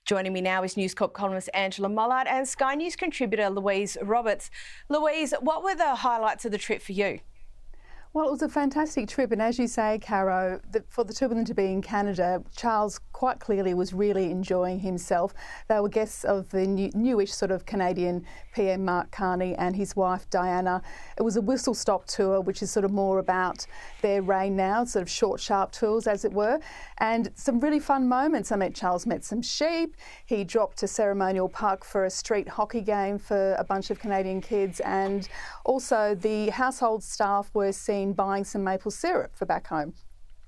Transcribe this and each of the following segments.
Joining me now is News Corp columnist Angela Mollard and Sky News contributor Louise Roberts. Louise, what were the highlights of the trip for you? Well, it was a fantastic trip, and as you say, Caro, for the two of them to be in Canada, Charles quite clearly was really enjoying himself. They were guests of the newish sort of Canadian PM Mark Carney and his wife Diana. It was a whistle-stop tour, which is sort of more about their reign now, sort of short, sharp tours, as it were, and some really fun moments. Charles met some sheep. He dropped a ceremonial puck for a street hockey game for a bunch of Canadian kids, and also the household staff were seen buying some maple syrup for back home,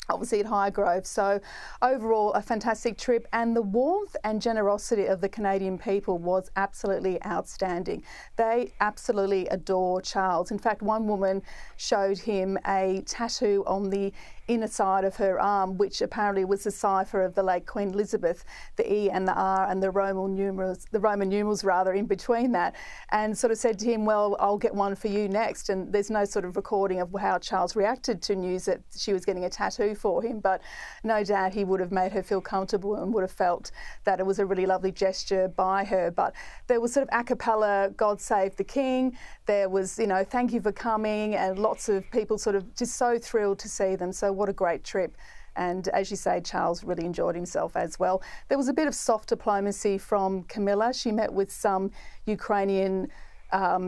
obviously at Highgrove. So overall, a fantastic trip, and the warmth and generosity of the Canadian people was absolutely outstanding. They absolutely adore Charles. In fact, one woman showed him a tattoo on the inner side of her arm, which apparently was the cipher of the late Queen Elizabeth, the E and the R and the Roman numerals in between that, and sort of said to him, well, I'll get one for you next. And there's no sort of recording of how Charles reacted to news that she was getting a tattoo for him, but no doubt he would have made her feel comfortable and would have felt that it was a really lovely gesture by her. But there was sort of a cappella, God Save the King. There was, thank you for coming, and lots of people sort of just so thrilled to see them. So what a great trip. And as you say, Charles really enjoyed himself as well. There was a bit of soft diplomacy from Camilla. She met with some Ukrainian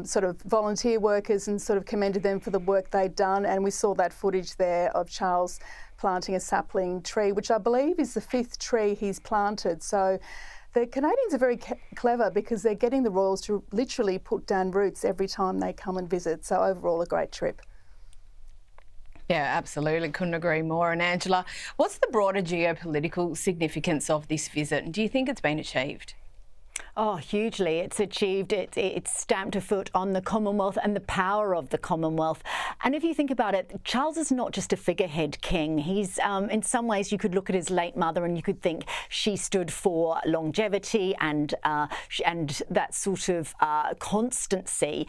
sort of volunteer workers and sort of commended them for the work they'd done. And we saw that footage there of Charles planting a sapling tree, which I believe is the 5th tree he's planted. So the Canadians are very clever because they're getting the royals to literally put down roots every time they come and visit. So overall, a great trip. Yeah, absolutely. Couldn't agree more. And Angela, what's the broader geopolitical significance of this visit? And do you think it's been achieved? Oh, hugely. It's achieved. It's stamped a foot on the Commonwealth and the power of the Commonwealth. And if you think about it, Charles is not just a figurehead king. He's, in some ways, you could look at his late mother and you could think she stood for longevity and that sort of constancy.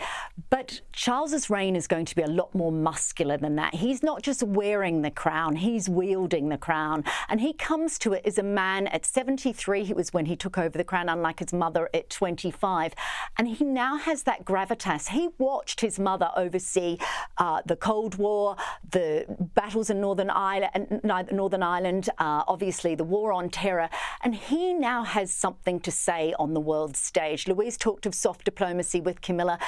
But Charles's reign is going to be a lot more muscular than that. He's not just wearing the crown, he's wielding the crown. And he comes to it as a man at 73. It was when he took over the crown, unlike his mother at 25, and he now has that gravitas. He watched his mother oversee the Cold War, the battles in Northern Ireland, obviously the war on terror, and he now has something to say on the world stage. Louise talked of soft diplomacy with Camilla.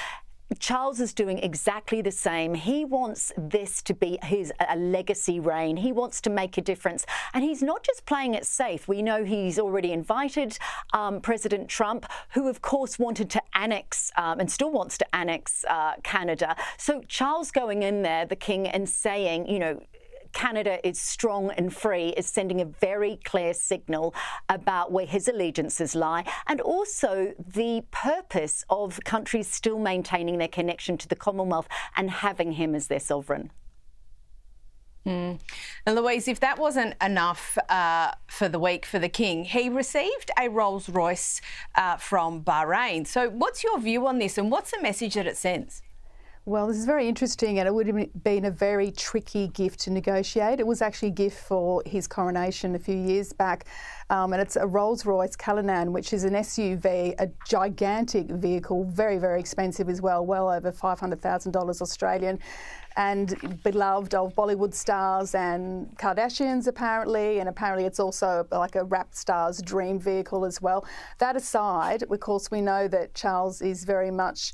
Charles is doing exactly the same. He wants this to be a legacy reign. He wants to make a difference. And he's not just playing it safe. We know he's already invited President Trump, who, of course, wanted to annex and still wants to annex Canada. So Charles going in there, the king, and saying, Canada is strong and free is sending a very clear signal about where his allegiances lie, and also the purpose of countries still maintaining their connection to the Commonwealth and having him as their sovereign. And Louise, if that wasn't enough for the week for the king, he received a Rolls-Royce from Bahrain. So what's your view on this, and what's the message that it sends? Well, this is very interesting, and it would have been a very tricky gift to negotiate. It was actually a gift for his coronation a few years back, and it's a Rolls-Royce Cullinan, which is an SUV, a gigantic vehicle, very, very expensive as well, well over $500,000 Australian, and beloved of Bollywood stars and Kardashians, apparently, and apparently it's also like a rap star's dream vehicle as well. That aside, of course, we know that Charles is very much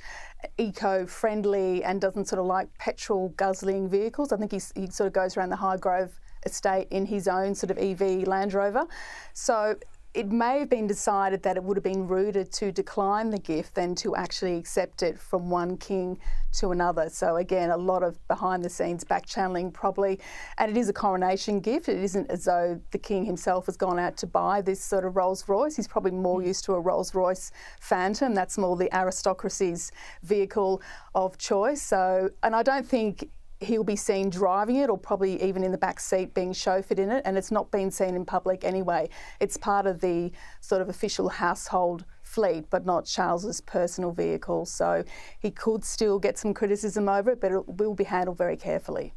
eco-friendly and doesn't sort of like petrol-guzzling vehicles. I think he sort of goes around the Highgrove estate in his own sort of EV Land Rover. So it may have been decided that it would have been ruder to decline the gift than to actually accept it from one king to another. So again, a lot of behind-the-scenes back-channeling probably. And it is a coronation gift. It isn't as though the king himself has gone out to buy this sort of Rolls-Royce. He's probably more used to a Rolls-Royce Phantom. That's more the aristocracy's vehicle of choice. So, and I don't think he'll be seen driving it, or probably even in the back seat being chauffeured in it, and it's not been seen in public anyway. It's part of the sort of official household fleet, but not Charles's personal vehicle. So he could still get some criticism over it, but it will be handled very carefully.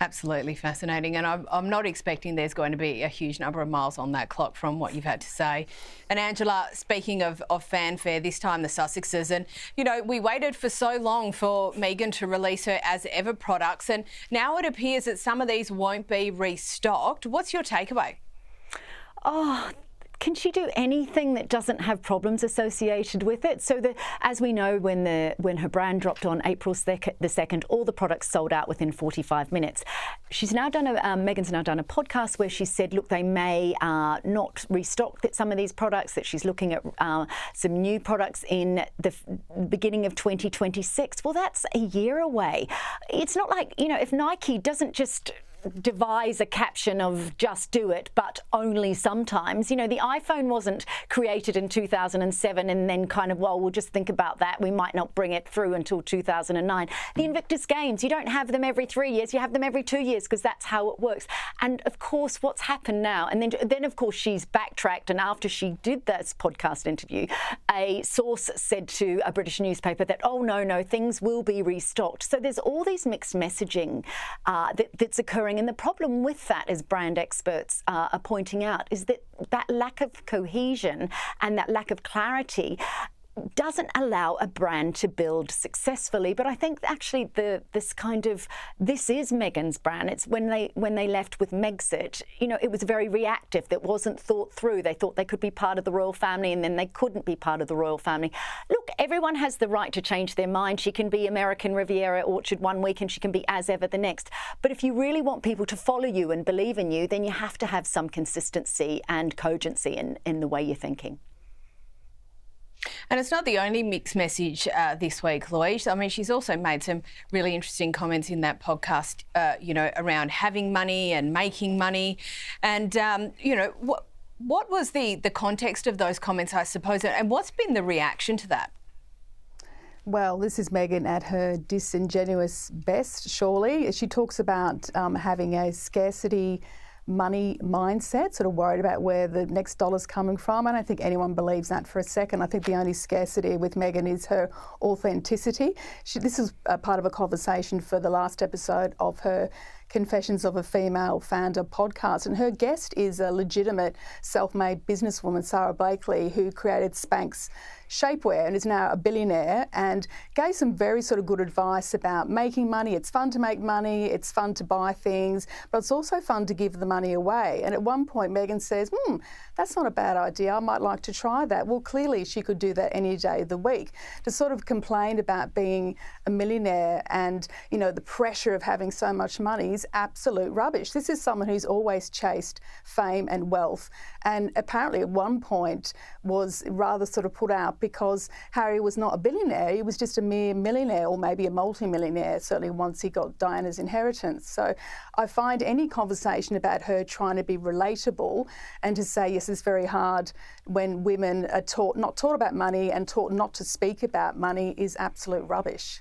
Absolutely fascinating, and I'm not expecting there's going to be a huge number of miles on that clock from what you've had to say. And Angela, speaking of fanfare, this time the Sussexes, and you know, we waited for so long for Meghan to release her As Ever products, and now it appears that some of these won't be restocked. What's your takeaway? Oh, can she do anything that doesn't have problems associated with it? So, as we know, when her brand dropped on April the 2nd, all the products sold out within 45 minutes. She's now done Meghan's now done a podcast where she said, look, they may not restock some of these products, that she's looking at some new products in the beginning of 2026. Well, that's a year away. It's not like, you know, if Nike doesn't just devise a caption of just do it, but only sometimes. You know, the iPhone wasn't created in 2007 and then kind of, well, we'll just think about that. We might not bring it through until 2009. The Invictus Games, you don't have them every 3 years, you have them every 2 years, because that's how it works. And of course, what's happened now, and then of course she's backtracked, and after she did this podcast interview, a source said to a British newspaper that, oh, no, things will be restocked. So there's all these mixed messaging that's occurring. And the problem with that, as brand experts are pointing out, is that lack of cohesion and that lack of clarity doesn't allow a brand to build successfully. But I think actually this is Meghan's brand. It's when they left with Megxit, you know, it was very reactive. That wasn't thought through. They thought they could be part of the royal family, and then they couldn't be part of the royal family. Look, everyone has the right to change their mind. She can be American Riviera Orchard one week and she can be As Ever the next. But if you really want people to follow you and believe in you, then you have to have some consistency and cogency in the way you're thinking. And it's not the only mixed message this week, Louise. I mean, she's also made some really interesting comments in that podcast, you know, around having money and making money. And, you know, what was the context of those comments, I suppose, and what's been the reaction to that? Well, this is Meghan at her disingenuous best, surely. She talks about having a scarcity money mindset, sort of worried about where the next dollar's coming from. I don't think anyone believes that for a second. I think the only scarcity with Meghan is her authenticity. This is a part of a conversation for the last episode of her Confessions of a Female Founder podcast, and her guest is a legitimate self-made businesswoman, Sarah Blakely, who created Spanx shapewear and is now a billionaire, and gave some very sort of good advice about making money. It's fun to make money, it's fun to buy things, but it's also fun to give the money away. And at one point Meghan says, that's not a bad idea, I might like to try that. Well, clearly she could do that any day of the week. To sort of complain about being a millionaire and, you know, the pressure of having so much money is absolute rubbish. This is someone who's always chased fame and wealth, and apparently at one point was rather sort of put out because Harry was not a billionaire, he was just a mere millionaire, or maybe a multi-millionaire, certainly once he got Diana's inheritance. So I find any conversation about her trying to be relatable and to say, yes, it's very hard when women are not taught about money and taught not to speak about money is absolute rubbish.